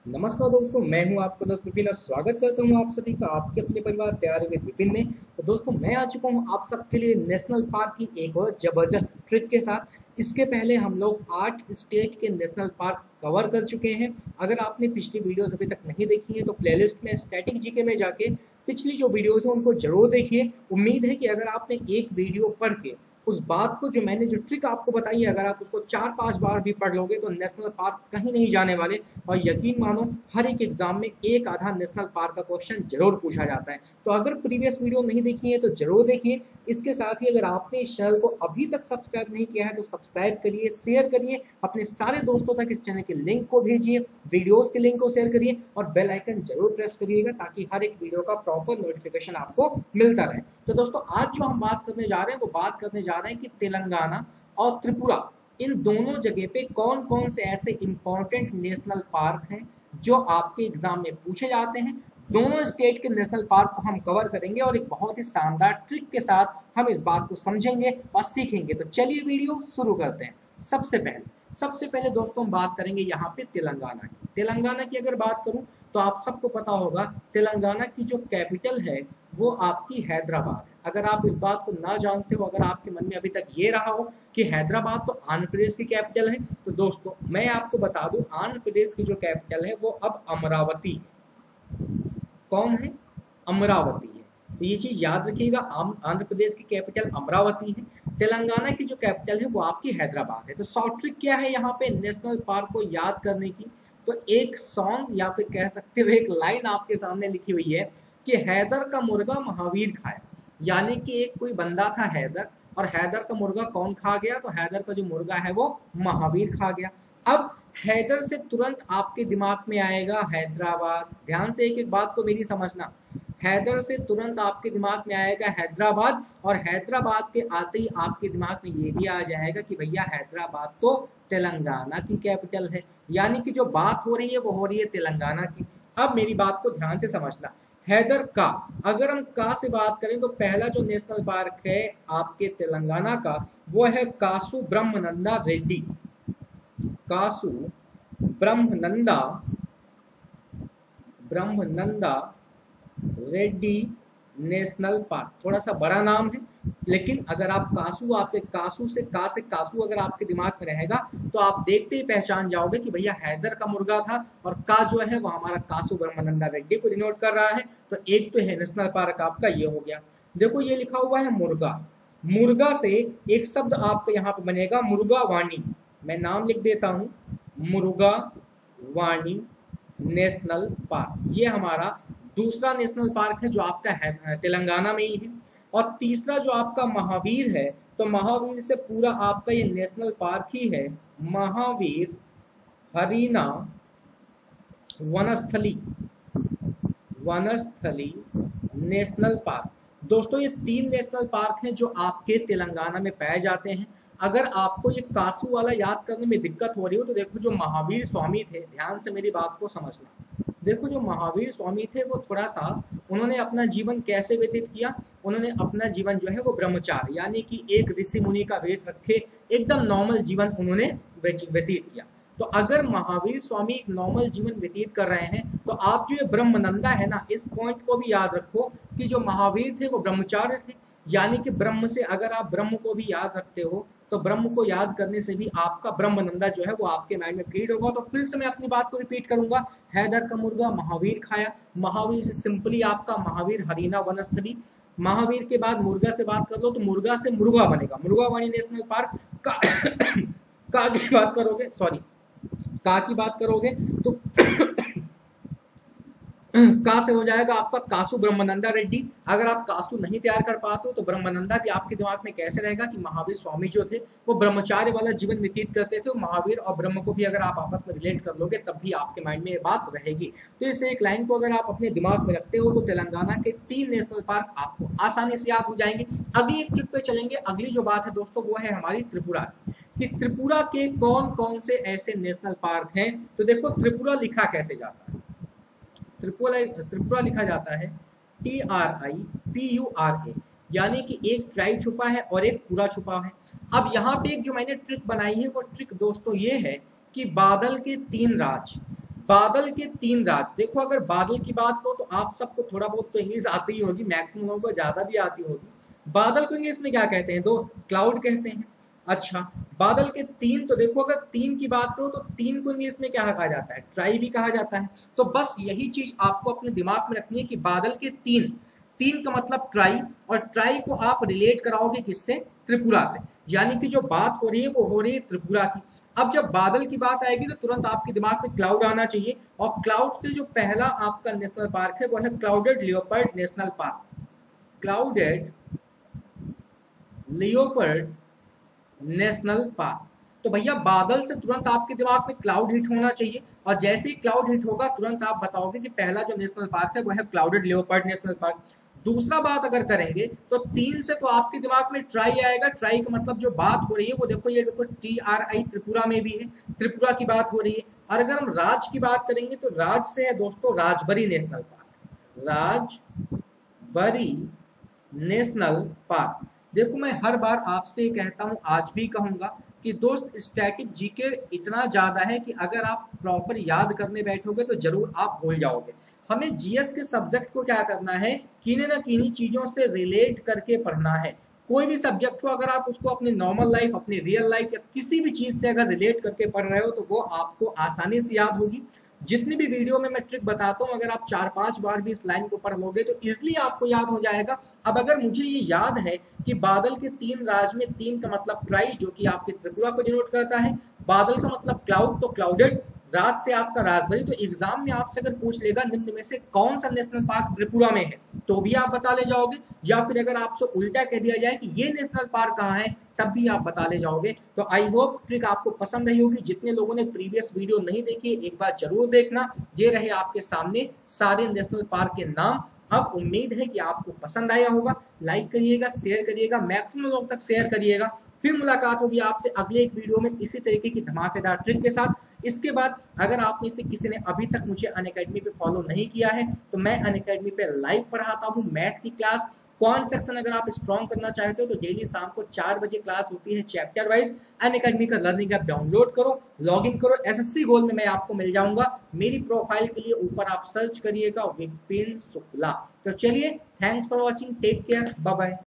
नमस्कार दोस्तों, मैं हूं आपका दोस्त विपिन और स्वागत करता हूं आप सभी का आपके अपने परिवार तैयारी विद विपिन में। तो दोस्तों, मैं आ चुका हूं आप सबके लिए नेशनल पार्क की एक और जबरदस्त ट्रिक के साथ। इसके पहले हम लोग 8 स्टेट के नेशनल पार्क कवर कर चुके हैं। अगर आपने पिछली वीडियोस अभी तक नहीं देखी है तो प्लेलिस्ट में स्टैटिक जीके में जाके पिछली जो वीडियोस हैं उनको जरूर देखिए। उम्मीद है कि अगर आपने एक वीडियो पढ़ के उस बात को, जो मैंने जो ट्रिक आपको बताई है, अगर आप उसको 4-5 बार भी पढ़ लोगे तो नेशनल पार्क कहीं नहीं जाने वाले। और यकीन मानो, हर एक एग्जाम में एक आधा नेशनल पार्क का क्वेश्चन जरूर पूछा जाता है। तो अगर प्रीवियस वीडियो नहीं देखी है तो जरूर देखिए। इसके साथ ही अगर आपने इस चैनल को अभी तक सब्सक्राइब नहीं किया है तो सब्सक्राइब करिए, शेयर करिए, अपने सारे दोस्तों तक इस चैनल के लिंक को भेजिए, वीडियोस के लिंक को शेयर करिए और बेल आइकन जरूर प्रेस करिएगा ताकि हर एक वीडियो का प्रॉपर नोटिफिकेशन आपको मिलता रहे। तो दोस्तों, आज जो हम बात करने जा रहे हैं वो बात करने जा रहे हैं कि तेलंगाना और त्रिपुरा, इन दोनों जगह पे कौन कौन से ऐसे इंपॉर्टेंट नेशनल पार्क हैं जो आपके एग्जाम में पूछे जाते हैं। दोनों स्टेट के नेशनल पार्क को हम कवर करेंगे और एक बहुत ही शानदार ट्रिक के साथ हम इस बात को समझेंगे और सीखेंगे। तो चलिए वीडियो शुरू करते हैं। सबसे पहले दोस्तों हम बात करेंगे यहाँ पे तेलंगाना की। तेलंगाना की अगर बात करूं तो आप सबको पता होगा तेलंगाना की जो कैपिटल है वो आपकी हैदराबाद है। अगर आप इस बात को ना जानते हो, अगर आपके मन में अभी तक ये रहा हो कि हैदराबाद तो आंध्र प्रदेश की कैपिटल है, तो दोस्तों मैं आपको बता दूं आंध्र प्रदेश की जो कैपिटल है वो अब अमरावती है। कौन है? अमरावती है। तो ये चीज याद रखिएगा, आंध्र प्रदेश की कैपिटल अमरावती है, तेलंगाना की जो कैपिटल है वो आपकी हैदराबाद है। तो शॉर्ट ट्रिक क्या है यहाँ पे नेशनल पार्क को याद करने की? तो एक सॉन्ग या फिर कह सकते हो एक लाइन आपके सामने लिखी हुई है कि हैदर का मुर्गा महावीर खाया। यानी कि एक कोई बंदा था हैदर, और हैदर का मुर्गा कौन खा गया? तो हैदर का जो मुर्गा है वो महावीर खा गया। अब हैदर से तुरंत आपके दिमाग में आएगा हैदराबाद। ध्यान से एक एक बात को मेरी समझना। हैदर से तुरंत आपके दिमाग में आएगा हैदराबाद, और हैदराबाद के आते ही आपके दिमाग में ये भी आ जाएगा कि भैया हैदराबाद तो तेलंगाना की कैपिटल है। यानी कि जो बात हो रही है वो हो रही है तेलंगाना की। अब मेरी बात को ध्यान से समझना। हैदर का, अगर हम का से बात करें तो पहला जो नेशनल पार्क है आपके तेलंगाना का वो है कासु ब्रह्मनंदा रेड्डी। कासु ब्रह्मनंदा ब्रह्मनंदा रेड्डी नेशनल पार्क। थोड़ा सा बड़ा नाम है, लेकिन अगर आप कासू, आपके कासू से कासू अगर आपके दिमाग में रहेगा तो आप देखते ही पहचान जाओगे कि भैया हैदर का मुर्गा था और का जो है वो हमारा कासू ब्रह्मानंदा रेड्डी को डिनोट कर रहा है। तो एक तो है नेशनल पार्क आपका ये हो गया। देखो ये लिखा हुआ है मुर्गा। मुर्गा से एक शब्द आपका यहाँ पे बनेगा मुर्गा वाणी। मैं नाम लिख देता हूँ, मुर्गा वाणी नेशनल पार्क। ये हमारा दूसरा नेशनल पार्क है जो आपका है तेलंगाना में ही है। और तीसरा जो आपका महावीर है, तो महावीर से पूरा आपका ये नेशनल पार्क ही है, महावीर हरीना वनस्थली वनस्थली नेशनल पार्क। दोस्तों ये 3 नेशनल पार्क हैं जो आपके तेलंगाना में पाए जाते हैं। अगर आपको ये कासू वाला याद करने में दिक्कत हो रही हो तो देखो जो महावीर स्वामी थे, ध्यान से मेरी बात को समझना। देखो जो महावीर स्वामी थे वो थोड़ा सा, उन्होंने अपना जीवन कैसे व्यतीत किया? उन्होंने अपना जीवन जो है वो ब्रह्मचार्य यानी कि एक ऋषि मुनि का वेश रखे एकदम नॉर्मल जीवन उन्होंने व्यतीत किया। तो अगर महावीर स्वामी एक नॉर्मल जीवन व्यतीत कर रहे हैं तो आप जो ये ब्रह्मनंदा है ना, इस पॉइंट को भी याद रखो कि जो महावीर थे वो ब्रह्मचार्य थे। यानी कि ब्रह्म से अगर आप ब्रह्म को भी याद रखते हो तो ब्रह्म को याद करने से भी आपका ब्रह्मनंदा जो है वो आपके माइंड में फीड होगा। तो फिर से मैं अपनी बात को रिपीट करूंगा, हैदर का मुर्गा महावीर खाया। महावीर से सिंपली आपका महावीर हरीना वनस्थली। महावीर के बाद मुर्गा से बात कर लो तो मुर्गा से मुर्गा बनेगा मुर्गा वाणी नेशनल पार्क का। का की बात करोगे, सॉरी, का की बात करोगे तो का से हो जाएगा आपका कासू ब्रह्मानंदा रेड्डी। अगर आप कासू नहीं तैयार कर पाते हो तो ब्रह्मानंदा भी आपके दिमाग में कैसे रहेगा कि महावीर स्वामी जो थे वो ब्रह्मचार्य वाला जीवन व्यतीत करते थे। महावीर और ब्रह्म को भी अगर आप आपस में रिलेट कर लोगे तब भी आपके माइंड में ये बात रहेगी। तो इस एक लाइन को अगर आप अपने दिमाग में रखते हो तो तेलंगाना के 3 नेशनल पार्क आपको आसानी से याद हो जाएंगे। अगली एक ट्रिप पे चलेंगे। अगली जो बात है दोस्तों वो है हमारी त्रिपुरा की। त्रिपुरा के कौन कौन से ऐसे नेशनल पार्क हैं? तो देखो त्रिपुरा लिखा कैसे जाता है। त्रिपुरा लिखा जाता है TRIPURA, यानी कि एक ट्राई छुपा है और एक पूरा छुपा है। अब यहाँ पे एक जो मैंने ट्रिक बनाई है वो ट्रिक दोस्तों ये है कि बादल के 3 राज, बादल के 3 राज। देखो अगर बादल की बात करो तो आप सबको थोड़ा बहुत तो इंग्लिश आती ही होगी, मैक्सिमम लोगों को ज्यादा भी आती होगी। बादल को इंग्लिश में क्या कहते हैं दोस्त? क्लाउड कहते हैं। अच्छा, बादल के 3, तो देखो अगर 3 की बात करो तो 3 को इंग्लिश में क्या कहा जाता है? ट्राई भी कहा जाता है। तो बस यही चीज आपको अपने दिमाग में रखनी है कि बादल के 3, 3 का मतलब ट्राई, और ट्राई को आप रिलेट कराओगे किससे? त्रिपुरा से। यानी कि जो बात हो रही है वो हो रही है त्रिपुरा की। अब जब बादल की बात आएगी तो तुरंत आपके दिमाग में क्लाउड आना चाहिए, और क्लाउड से जो पहला आपका नेशनल पार्क है वो है clouded leopard national park. Clouded leopard national park. तो भैया बादल से तुरंत आपके दिमाग में क्लाउड हिट होना चाहिए, और जैसे ही क्लाउड हिट होगा तुरंत आप बताओगे कि पहला जो नेशनल पार्क है वो है क्लाउडेड लियोपर्ड नेशनल पार्क। दूसरा बात अगर करेंगे तो 3 से तो आपके दिमाग में ट्राई आएगा। ट्राई का मतलब जो बात हो रही है वो देखो, ये देखो TRI त्रिपुरा में भी है, त्रिपुरा की बात हो रही है। और अगर हम राज की बात करेंगे तो राज से है दोस्तों Rajbari national park. Rajbari national park. देखो मैं हर बार आपसे कहता हूं, आज भी कहूंगा कि दोस्त स्टैटिक जीके इतना ज्यादा है कि अगर आप प्रॉपर याद करने बैठोगे तो जरूर आप भूल जाओगे। हमें जीएस के सब्जेक्ट को क्या करना है, किन्हीं ना किन्हीं चीजों से रिलेट करके पढ़ना है। कोई भी सब्जेक्ट हो, अगर आप उसको अपनी नॉर्मल लाइफ, अपनी रियल लाइफ या किसी भी चीज से अगर रिलेट करके पढ़ रहे हो तो वो आपको आसानी से याद होगी। जितनी भी वीडियो में मैं ट्रिक बताता हूँ, अगर आप 4-5 बार भी इस लाइन को पढ़ लोगे तो इजिली आपको याद हो जाएगा। अब अगर मुझे ये याद है कि बादल के 3 राज में 3 का मतलब ट्राई, जो कि आपके त्रिपुरा को डिनोट करता है, बादल का मतलब क्लाउड तो क्लाउडेड, राज से आपका राजबरी। तो एग्जाम में आपसे अगर पूछ लेगा निम्न में से कौन सा नेशनल पार्क त्रिपुरा में है, तो भी आप बता ले जाओगे। या फिर अगर आपसे उल्टा कह दिया जाए कि ये नेशनल पार्क कहाँ है, तब भी आप बता ले जाओगे। तो आई होप ट्रिक आपको पसंद आई होगी। जितने लोगों ने प्रीवियस वीडियो नहीं देखी एक बार जरूर देखना। ये रहे आपके सामने सारे नेशनल पार्क के नाम। अब उम्मीद है कि आपको पसंद आया होगा। लाइक करिएगा, शेयर करिएगा, मैक्सिमम लोग तक शेयर करिएगा। फिर मुलाकात होगी आपसे अगले एक वीडियो में इसी तरीके की धमाकेदार ट्रिक के साथ। इसके बाद अगर आप में से किसी ने अभी तक मुझे अनअकैडमी पे फॉलो नहीं किया है तो मैं अनअकैडमी पे लाइव पढ़ाता हूँ मैथ की क्लास। क्वांट सेक्शन अगर आप स्ट्रॉन्ग करना चाहते हो तो डेली शाम को 4 बजे क्लास होती है चैप्टर वाइज। अनअकैडमी का लर्निंग ऐप डाउनलोड करो, लॉग इन करो, एसएससी गोल में मैं आपको मिल जाऊंगा। मेरी प्रोफाइल के लिए ऊपर आप सर्च करिएगा विपिन शुक्ला। तो चलिए, thanks for watching, take care, bye bye.